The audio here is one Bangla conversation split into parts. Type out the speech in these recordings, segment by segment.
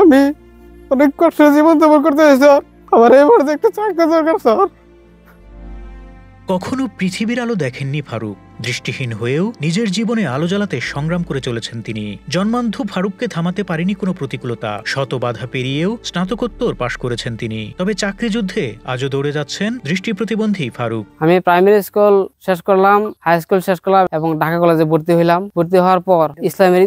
আমি অনেক কষ্টে জীবনযাপন করতে হয় স্যার। আমার এই মুহূর্তে একটা চাকরি দরকার স্যার। কখনো পৃথিবীর আলো দেখেননি ফারুক। দৃষ্টিহীন হয়েও নিজের জীবনে আলো জ্বালাতে সংগ্রাম করে চলেছেন তিনি। জন্মান্ধ ফারুককে থামাতে পারেনি কোনো প্রতিকূলতা। শত বাধা পেরিয়েও স্নাতকোত্তর পাশ করেছেন তিনি। তবে চাকরি যুদ্ধে আজও দৌড়ে যাচ্ছেন দৃষ্টি প্রতিবন্ধী ফারুক। আমি প্রাইমারি স্কুল শেষ করলাম, হাই স্কুল শেষ করলাম এবং ঢাকা কলেজে ভর্তি হইলাম। ভর্তি হওয়ার পর ইসলামের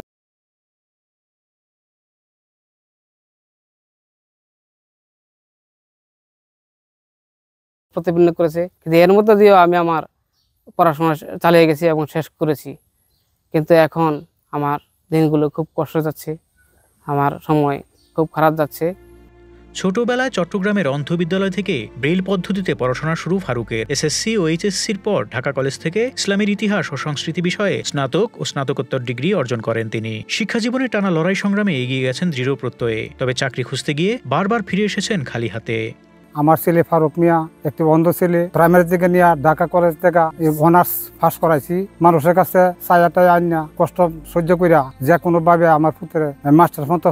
প্রতিবন্ধ করেছে, কিন্তু এর মধ্যে দিয়েও আমি আমার পড়াশোনা চালিয়ে গেছি এবং শেষ করেছি। কিন্তু এখন আমার দিনগুলো খুব কষ্ট যাচ্ছে, আমার সময় খুব খারাপ যাচ্ছে। ছোটবেলায় চট্টগ্রামের অন্ধ বিদ্যালয় থেকে ব্রেইল পদ্ধতিতে পড়াশোনা শুরু ফারুকের। এসএসসি ও এইচএসসির পর ঢাকা কলেজ থেকে ইসলামের ইতিহাস ও সংস্কৃতি বিষয়ে স্নাতক ও স্নাতকোত্তর ডিগ্রি অর্জন করেন তিনি। শিক্ষা জীবনে টানা লড়াই সংগ্রামে এগিয়ে গেছেন দৃঢ় প্রত্যয়ে। তবে চাকরি খুঁজতে গিয়ে বারবার ফিরে এসেছেন খালি হাতে। আমার ছেলে ফারুক মিয়া একটি অন্ধ ছেলে, প্রাইমারি থেকে নিয়ে ঢাকা কলেজ থেকে অনার্স পাস করাইছি। মানুষের কাছে চাইয়াটাই আইনা কষ্ট সহ্য করিয়া যে কোনো ভাবে আমার পুত্রে মাস্টার মতো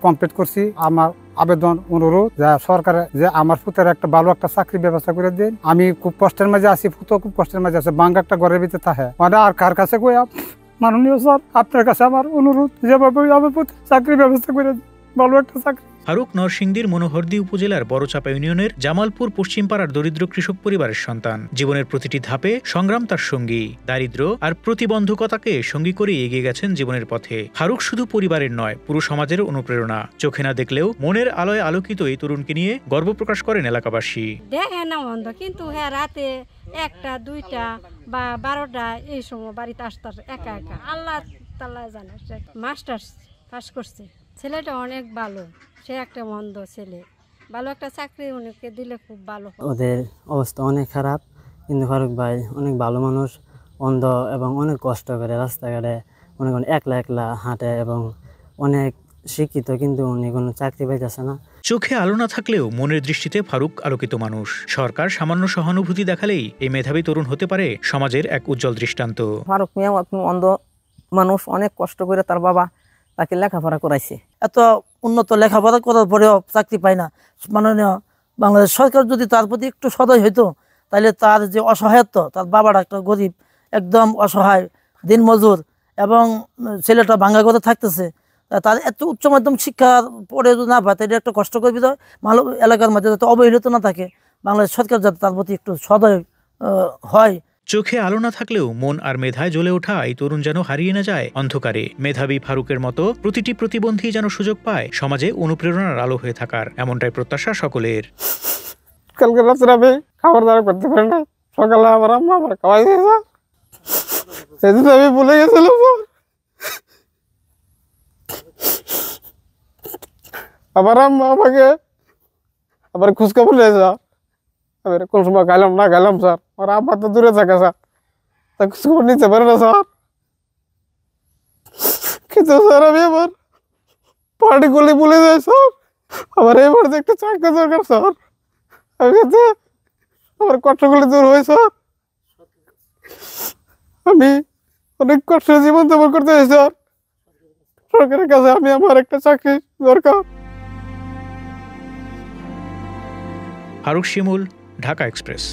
কমপ্লিট করছি। আমার আবেদন অনুরোধ যে সরকারে যে আমার পুত্রের একটা ভালো একটা চাকরি ব্যবস্থা করে দিন। আমি খুব কষ্টের মাঝে আছি, পুত্র খুব কষ্টের মাঝে আছে, বাঙ্গা একটা ঘরের ভিতরে থাকে। মানে আর কার কাছে কইয়া, মাননীয় স্যার আপনার কাছে আমার অনুরোধ, যেভাবে আমার পুত্র চাকরি ব্যবস্থা করে দিন, ভালো একটা চাকরি। ফারুক নরসিংদীর মনোহরদী উপজেলার বড়চাপা ইউনিয়নের জামালপুর পশ্চিমপাড়ার দরিদ্র কৃষক পরিবারের সন্তান। জীবনের প্রতিটি ধাপে সংগ্রাম তার সঙ্গী। দারিদ্র্য আর প্রতিবন্ধকতাকে সঙ্গী করে এগিয়ে গেছেন জীবনের পথে। ফারুক শুধু পরিবারের নয়, পুরো সমাজের অনুপ্রেরণা। চোখে না দেখলেও মনের আলোয় আলোকিত এই তরুণকে নিয়ে গর্ব প্রকাশ করেন এলাকাবাসী। দেখে না অন্ধ, কিন্তু হ্যাঁ রাতে 1টা 2টা বা 12টা এই সময় বাড়িতে আসতে একা একা। আল্লাহ তাআলা জানে। মাস্টার্স পাস করছে, ছেলেটা অনেক ভালো। সে একটা অন্ধ ছেলে, ভালো একটা চাকরি উনিকে দিলে খুব ভালো। ওদের অবস্থা অনেক খারাপ, কিন্তু ফারুক ভাই অনেক ভালো মানুষ। অন্ধ এবং অনেক কষ্ট করে রাস্তাঘাটে অনেক একলা একলা হাঁটে এবং অনেক শিক্ষিত, কিন্তু উনি কোনো চাকরি পাইতেছে না। চোখে আলো না থাকলেও মনের দৃষ্টিতে ফারুক আলোকিত মানুষ। সরকার সামান্য সহানুভূতি দেখালেই এই মেধাবী তরুণ হতে পারে সমাজের এক উজ্জ্বল দৃষ্টান্ত। ফারুক মিয়া অন্ধ মানুষ, অনেক কষ্ট করে তার বাবা তাকে লেখাপড়া করাইছে। এত উন্নত লেখাপড়া করার পরেও চাকরি পায় না। মাননীয় বাংলাদেশ সরকার যদি তার প্রতি একটু সদয় হইতো, তাহলে তার যে অসহায়ত্ব, তার বাবাটা একটা গরিব, একদম অসহায় দিনমজুর, এবং ছেলেটা ভাঙ্গা করে থাকতেছে, তার এত উচ্চ মাধ্যম শিক্ষা পড়ে যদি না পায়, তাহলে একটা কষ্ট করবি। তো ভালো এলাকার মধ্যে যাতে অবহেলিত না থাকে, বাংলাদেশ সরকার যাতে তার প্রতি একটু সদয় হয়। চোখে আলো না থাকলেও মন আর মেধায় জ্বলে ওঠা এই তরুণ যেন হারিয়ে না যায় অন্ধকারে। মেধাবী ফারুকের মতো প্রতিটি প্রতিবন্ধী যেন সুযোগ পায় সমাজে অনুপ্রেরণার আলো হয়ে থাকার, এমনটাই প্রত্যাশা সকলের। কালকে রাত্রে আমি খাবার দাবার করতে পারি না, সকালে আমার আম্মা আমার খাওয়াই দিয়েছে। সেদিন আমি ভুলে গেছিলাম স্যার। আমার আম্মা আমাকে আবার খোঁজখবর নিয়েছে। আমি কোন সময় গাইলাম না গাইলাম স্যার, আমার আব্বা তো দূরে থাকে স্যার, তা খোঁজখবর নিতে পারে না স্যার। কিন্তু স্যার আমি আমার পার্টি করলে ভুলে যাই স্যার। আমার এই মুহূর্তে একটা চাকরি দরকার স্যার। আমি যাতে আমার কষ্টগুলি দূর হয় স্যার। আমি অনেক কষ্টে জীবনযাপন করতে হয় স্যার। সরকারের কাছে আমি আমার একটা চাকরি দরকার। ফারুক শিমুল, ঢাকা এক্সপ্রেস।